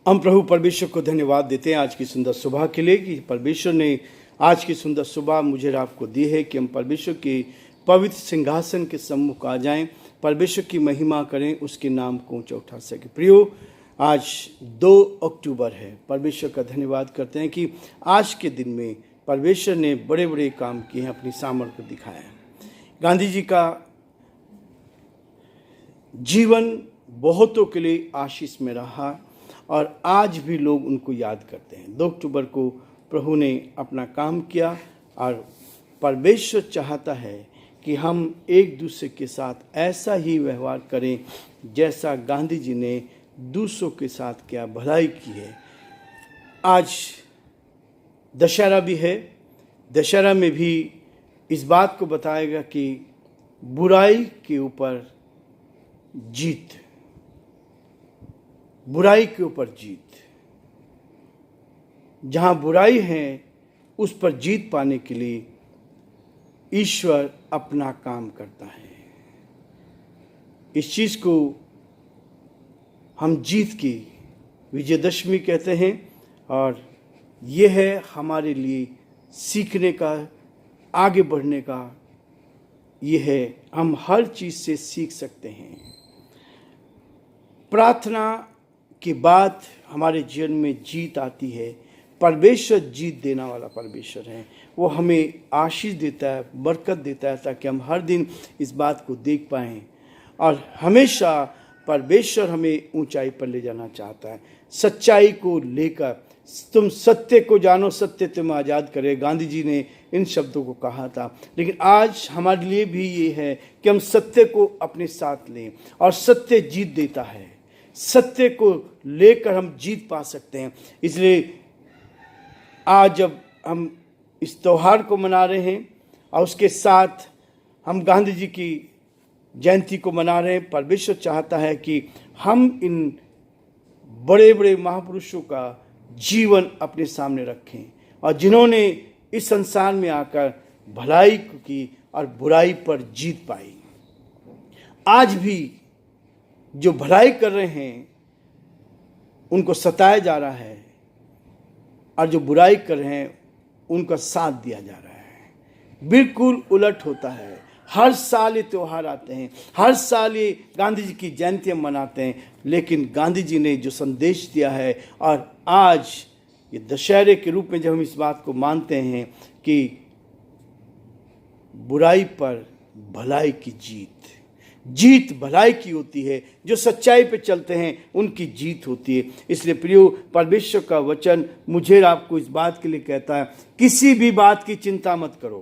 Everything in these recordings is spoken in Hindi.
हम प्रभु परमेश्वर को धन्यवाद देते हैं आज की सुंदर सुबह के लिए कि परमेश्वर ने आज की सुंदर सुबह मुझे और आपको दी है कि हम परमेश्वर के पवित्र सिंहासन के सम्मुख आ जाएं, परमेश्वर की महिमा करें, उसके नाम को ऊंचा उठा सके। प्रियो, आज 2 अक्टूबर है। परमेश्वर का धन्यवाद करते हैं कि आज के दिन में परमेश्वर ने बड़े बड़े काम किए हैं, अपनी सामर्थ्य दिखाया है। गांधी जी का जीवन बहुतों के लिए आशीष में रहा और आज भी लोग उनको याद करते हैं। 2 अक्टूबर को प्रभु ने अपना काम किया और परमेश्वर चाहता है कि हम एक दूसरे के साथ ऐसा ही व्यवहार करें जैसा गांधी जी ने दूसरों के साथ किया, भलाई की है। आज दशहरा भी है। दशहरा में भी इस बात को बताएगा कि बुराई के ऊपर जीत, बुराई के ऊपर जीत। जहां बुराई है उस पर जीत पाने के लिए ईश्वर अपना काम करता है। इस चीज को हम जीत की विजयदशमी कहते हैं और यह है हमारे लिए सीखने का, आगे बढ़ने का। यह है, हम हर चीज से सीख सकते हैं। प्रार्थना के बाद हमारे जीवन में जीत आती है। परमेश्वर जीत देने वाला परमेश्वर है। वो हमें आशीष देता है, बरकत देता है ताकि हम हर दिन इस बात को देख पाएं। और हमेशा परमेश्वर हमें ऊंचाई पर ले जाना चाहता है। सच्चाई को लेकर, तुम सत्य को जानो, सत्य तुम्हें आज़ाद करे। गांधी जी ने इन शब्दों को कहा था। लेकिन आज हमारे लिए भी ये है कि हम सत्य को अपने साथ लें और सत्य जीत देता है। सत्य को लेकर हम जीत पा सकते हैं। इसलिए आज जब हम इस त्योहार को मना रहे हैं और उसके साथ हम गांधी जी की जयंती को मना रहे हैं, परमेश्वर चाहता है कि हम इन बड़े बड़े महापुरुषों का जीवन अपने सामने रखें और जिन्होंने इस संसार में आकर भलाई की और बुराई पर जीत पाई। आज भी जो भलाई कर रहे हैं उनको सताया जा रहा है और जो बुराई कर रहे हैं उनका साथ दिया जा रहा है। बिल्कुल उलट होता है। हर साल ये त्यौहार आते हैं, हर साल ये गांधी जी की जयंती मनाते हैं, लेकिन गांधी जी ने जो संदेश दिया है और आज ये दशहरे के रूप में जब हम इस बात को मानते हैं कि बुराई पर भलाई की जीत भलाई की होती है। जो सच्चाई पे चलते हैं उनकी जीत होती है। इसलिए प्रियो, परमेश्वर का वचन मुझे और आपको इस बात के लिए कहता है, किसी भी बात की चिंता मत करो,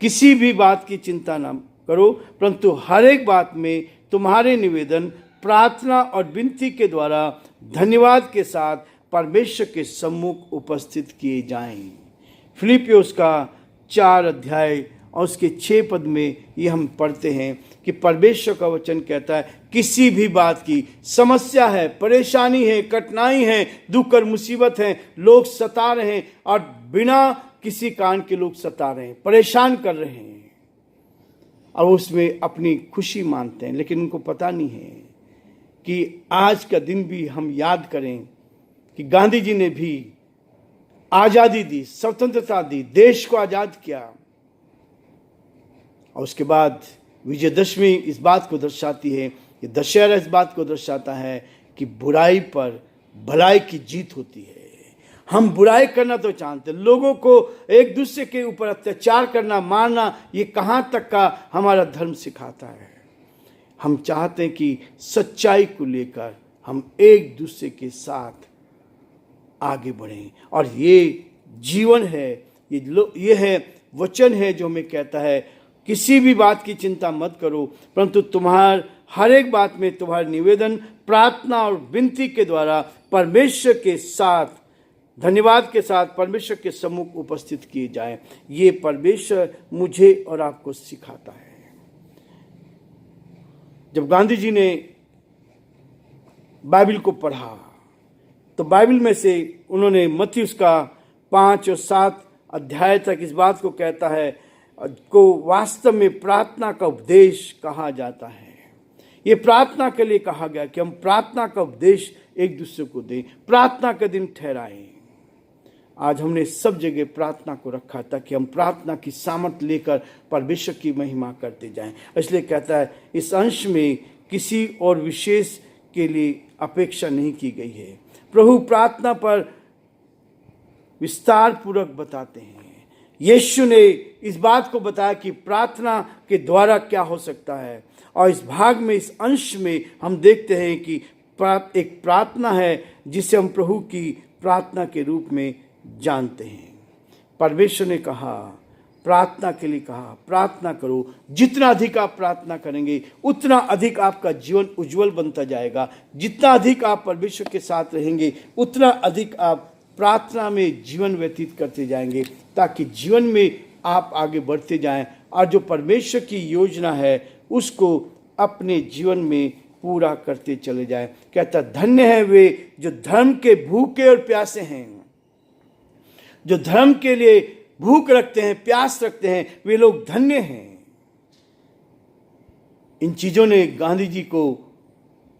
किसी भी बात की चिंता ना करो, परंतु हर एक बात में तुम्हारे निवेदन प्रार्थना और विनती के द्वारा धन्यवाद के साथ परमेश्वर के सम्मुख उपस्थित किए जाएं। फिलिपियोस का 4 अध्याय और उसके 6 पद में ये हम पढ़ते हैं कि परमेश्वर का वचन कहता है, किसी भी बात की समस्या है, परेशानी है, कठिनाई है, दुख और मुसीबत है, लोग सता रहे हैं और बिना किसी कारण के लोग सता रहे हैं, परेशान कर रहे हैं और उसमें अपनी खुशी मानते हैं। लेकिन उनको पता नहीं है कि आज का दिन भी हम याद करें कि गांधी जी ने भी आज़ादी दी, स्वतंत्रता दी, देश को आज़ाद किया। और उसके बाद विजयदशमी इस बात को दर्शाती है, ये दशहरा इस बात को दर्शाता है कि बुराई पर भलाई की जीत होती है। हम बुराई करना तो जानते, लोगों को एक दूसरे के ऊपर अत्याचार करना, मारना, ये कहाँ तक का हमारा धर्म सिखाता है। हम चाहते हैं कि सच्चाई को लेकर हम एक दूसरे के साथ आगे बढ़ें और ये जीवन है, ये है वचन है जो हमें कहता है, किसी भी बात की चिंता मत करो, परंतु तुम्हार हर एक बात में तुम्हारे निवेदन प्रार्थना और विनती के द्वारा परमेश्वर के साथ, धन्यवाद के साथ परमेश्वर के सम्मुख उपस्थित किए जाएं। ये परमेश्वर मुझे और आपको सिखाता है। जब गांधी जी ने बाइबल को पढ़ा तो बाइबल में से उन्होंने मत्ती उसका 5 और 7 अध्याय तक इस बात को कहता है, को वास्तव में प्रार्थना का उपदेश कहा जाता है। ये प्रार्थना के लिए कहा गया कि हम प्रार्थना का उपदेश एक दूसरे को दें, प्रार्थना का दिन ठहराएं। आज हमने सब जगह प्रार्थना को रखा ताकि हम प्रार्थना की सामर्थ्य लेकर परमेश्वर की महिमा करते जाएं। इसलिए कहता है इस अंश में किसी और विशेष के लिए अपेक्षा नहीं की गई है। प्रभु प्रार्थना पर विस्तार पूर्वक बताते हैं। यीशु ने इस बात को बताया कि प्रार्थना के द्वारा क्या हो सकता है, और इस भाग में, इस अंश में हम देखते हैं कि एक प्रार्थना है जिसे हम प्रभु की प्रार्थना के रूप में जानते हैं। परमेश्वर ने कहा, प्रार्थना के लिए कहा, प्रार्थना करो। जितना अधिक आप प्रार्थना करेंगे उतना अधिक आपका जीवन उज्जवल बनता जाएगा। जितना अधिक आप परमेश्वर के साथ रहेंगे उतना अधिक आप प्रार्थना में जीवन व्यतीत करते जाएंगे, ताकि जीवन में आप आगे बढ़ते जाएं और जो परमेश्वर की योजना है उसको अपने जीवन में पूरा करते चले जाएं। कहता, धन्य है वे जो धर्म के भूखे और प्यासे हैं, जो धर्म के लिए भूख रखते हैं, प्यास रखते हैं, वे लोग धन्य हैं। इन चीजों ने गांधी जी को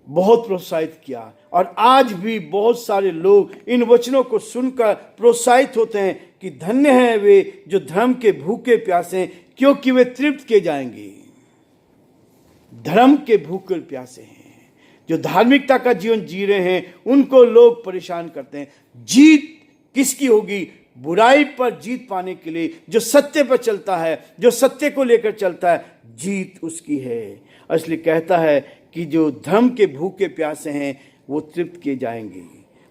बहुत प्रोत्साहित किया, और आज भी बहुत सारे लोग इन वचनों को सुनकर प्रोत्साहित होते हैं कि धन्य हैं वे जो धर्म के भूखे प्यासे हैं, क्योंकि वे तृप्त किए जाएंगे। धर्म के भूखे प्यासे हैं, जो धार्मिकता का जीवन जी रहे हैं, उनको लोग परेशान करते हैं। जीत किसकी होगी? बुराई पर जीत पाने के लिए जो सत्य पर चलता है, जो सत्य को लेकर चलता है, जीत उसकी है। इसलिए कहता है कि जो धर्म के भूखे प्यासे हैं वो तृप्त किए जाएंगे।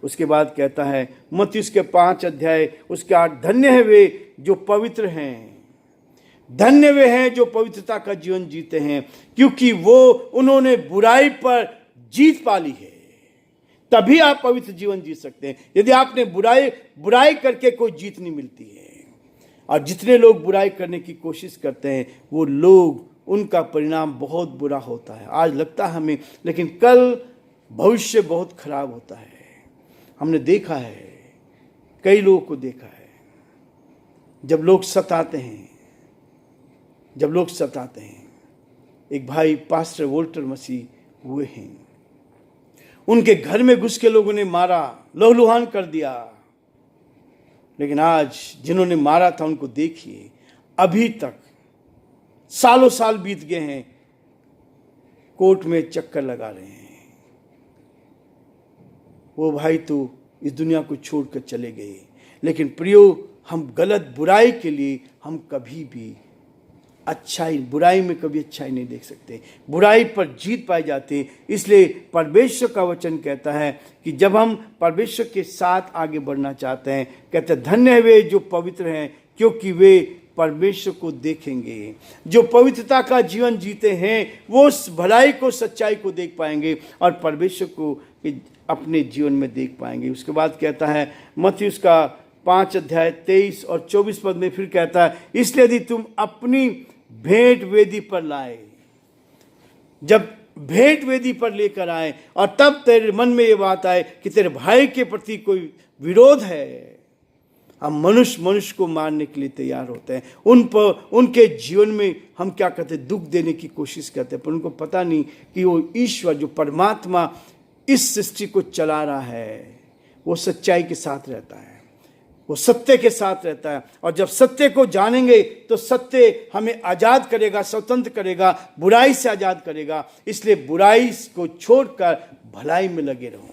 उसके बाद कहता है मत्ती उसके 5 अध्याय उसके 8, धन्य है वे जो पवित्र हैं, धन्य वे हैं जो पवित्रता का जीवन जीते हैं, क्योंकि वो उन्होंने बुराई पर जीत पा ली है। तभी आप पवित्र जीवन जी सकते हैं। यदि आपने बुराई करके कोई जीत नहीं मिलती है। और जितने लोग बुराई करने की कोशिश करते हैं वो लोग, उनका परिणाम बहुत बुरा होता है। आज लगता है हमें, लेकिन कल भविष्य बहुत खराब होता है। हमने देखा है, कई लोगों को देखा है, जब लोग सताते हैं, एक भाई पास्टर वोल्टर मसीह हुए हैं, उनके घर में घुस के लोगों ने मारा, लहूलुहान कर दिया। लेकिन आज जिन्होंने मारा था उनको देखिए, अभी तक सालों साल बीत गए हैं, कोर्ट में चक्कर लगा रहे हैं। वो भाई तो इस दुनिया को छोड़कर चले गए। लेकिन प्रियो, हम गलत बुराई के लिए हम कभी भी बुराई में कभी अच्छाई नहीं देख सकते। बुराई पर जीत पाई जाती है। इसलिए परमेश्वर का वचन कहता है कि जब हम परमेश्वर के साथ आगे बढ़ना चाहते हैं, कहते हैं धन्य है वे जो पवित्र हैं, क्योंकि वे परमेश्वर को देखेंगे। जो पवित्रता का जीवन जीते हैं वो उस भलाई को, सच्चाई को देख पाएंगे और परमेश्वर को अपने जीवन में देख पाएंगे। उसके बाद कहता है मत्ती उसका 5 अध्याय 23 और 24 पद में फिर कहता है, इसलिए यदि तुम अपनी भेंट वेदी पर लाए, जब भेंट वेदी पर लेकर आए और तब तेरे मन में ये बात आए कि तेरे भाई के प्रति कोई विरोध है, हम मनुष्य को मारने के लिए तैयार होते हैं। उनके जीवन में हम क्या करते हैं? दुख देने की कोशिश करते हैं, पर उनको पता नहीं कि वो ईश्वर, जो परमात्मा इस सृष्टि को चला रहा है, वो सच्चाई के साथ रहता है, वो सत्य के साथ रहता है। और जब सत्य को जानेंगे तो सत्य हमें आज़ाद करेगा, स्वतंत्र करेगा, बुराई से आज़ाद करेगा। इसलिए बुराई को छोड़कर भलाई में लगे रहो।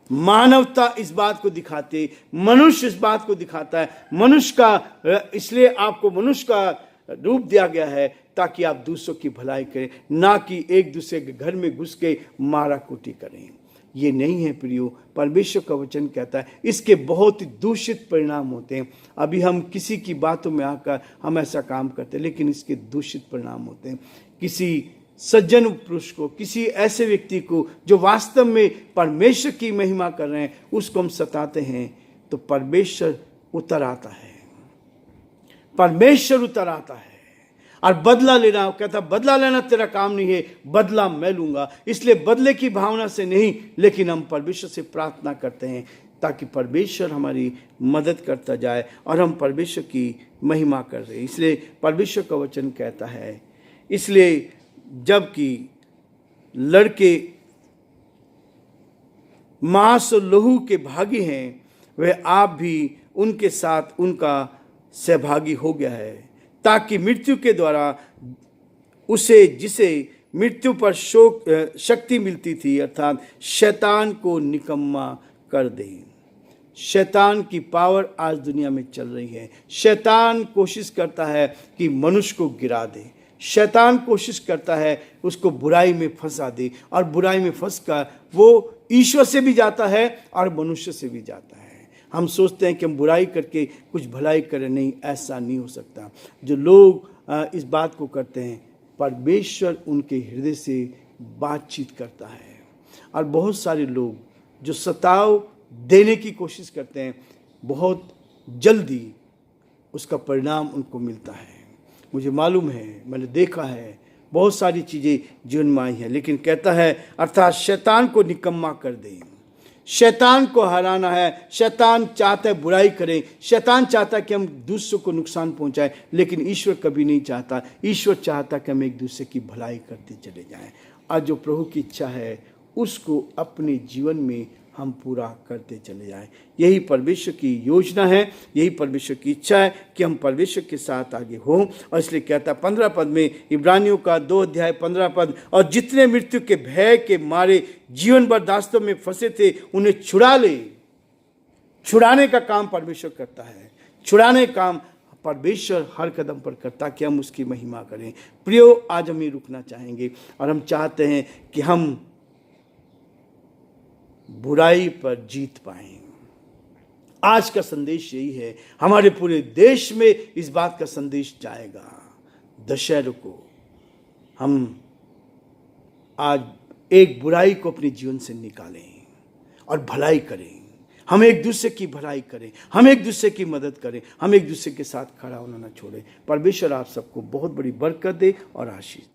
मानवता इस बात को दिखाते, मनुष्य इस बात को दिखाता है। मनुष्य का, इसलिए आपको मनुष्य का रूप दिया गया है ताकि आप दूसरों की भलाई करें, ना कि एक दूसरे के घर में घुस के मारा कुटी करें। ये नहीं है प्रियो। परमेश्वर का वचन कहता है इसके बहुत ही दूषित परिणाम होते हैं। अभी हम किसी की बातों में आकर हम ऐसा काम करते हैं, लेकिन इसके दूषित परिणाम होते हैं। किसी सज्जन पुरुष को, किसी ऐसे व्यक्ति को जो वास्तव में परमेश्वर की महिमा कर रहे हैं, उसको हम सताते हैं तो परमेश्वर उतर आता है। परमेश्वर उतर आता है और बदला लेना, कहता बदला लेना तेरा काम नहीं है, बदला मैं लूंगा। इसलिए बदले की भावना से नहीं, लेकिन हम परमेश्वर से प्रार्थना करते हैं ताकि परमेश्वर हमारी मदद करता जाए और हम परमेश्वर की महिमा कर रहे हैं। इसलिए परमेश्वर का वचन कहता है, इसलिए जबकि लड़के मांस और लहू के भागी हैं, वह आप भी उनके साथ उनका सहभागी हो गया है, ताकि मृत्यु के द्वारा उसे, जिसे मृत्यु पर शक्ति मिलती थी, अर्थात शैतान को निकम्मा कर दे। शैतान की पावर आज दुनिया में चल रही है। शैतान कोशिश करता है कि मनुष्य को गिरा दे। शैतान कोशिश करता है उसको बुराई में फंसा दे, और बुराई में फंसकर वो ईश्वर से भी जाता है और मनुष्य से भी जाता है। हम सोचते हैं कि हम बुराई करके कुछ भलाई करें, नहीं, ऐसा नहीं हो सकता। जो लोग इस बात को करते हैं, परमेश्वर उनके हृदय से बातचीत करता है। और बहुत सारे लोग जो सताव देने की कोशिश करते हैं, बहुत जल्दी उसका परिणाम उनको मिलता है। मुझे मालूम है, मैंने देखा है, बहुत सारी चीज़ें जीवन में आई हैं, लेकिन कहता है अर्थात शैतान को निकम्मा कर दें। शैतान को हराना है। शैतान चाहता है बुराई करें, शैतान चाहता है कि हम दूसरों को नुकसान पहुंचाएं, लेकिन ईश्वर कभी नहीं चाहता। ईश्वर चाहता कि हम एक दूसरे की भलाई करते चले जाएं, और जो प्रभु की इच्छा है उसको अपने जीवन में हम पूरा करते चले जाएं। यही परमेश्वर की योजना है, यही परमेश्वर की इच्छा है कि हम परमेश्वर के साथ आगे हों। और इसलिए कहता 15 पद में, इब्रानियों का 2 अध्याय 15 पद, और जितने मृत्यु के भय के मारे जीवन भर दास्तों में फंसे थे, उन्हें छुड़ा ले। छुड़ाने का काम परमेश्वर करता है। छुड़ाने का काम परमेश्वर हर कदम पर करता, कि हम उसकी महिमा करें। प्रियो, आज हम ही रुकना चाहेंगे, और हम चाहते हैं कि हम बुराई पर जीत पाएं। आज का संदेश यही है। हमारे पूरे देश में इस बात का संदेश जाएगा। दशहरे को हम आज एक बुराई को अपने जीवन से निकालें और भलाई करें। हम एक दूसरे की भलाई करें, हम एक दूसरे की मदद करें, हम एक दूसरे के साथ खड़ा होना न छोड़ें। परमेश्वर आप सबको बहुत बड़ी बरकत दे और आशीष दे।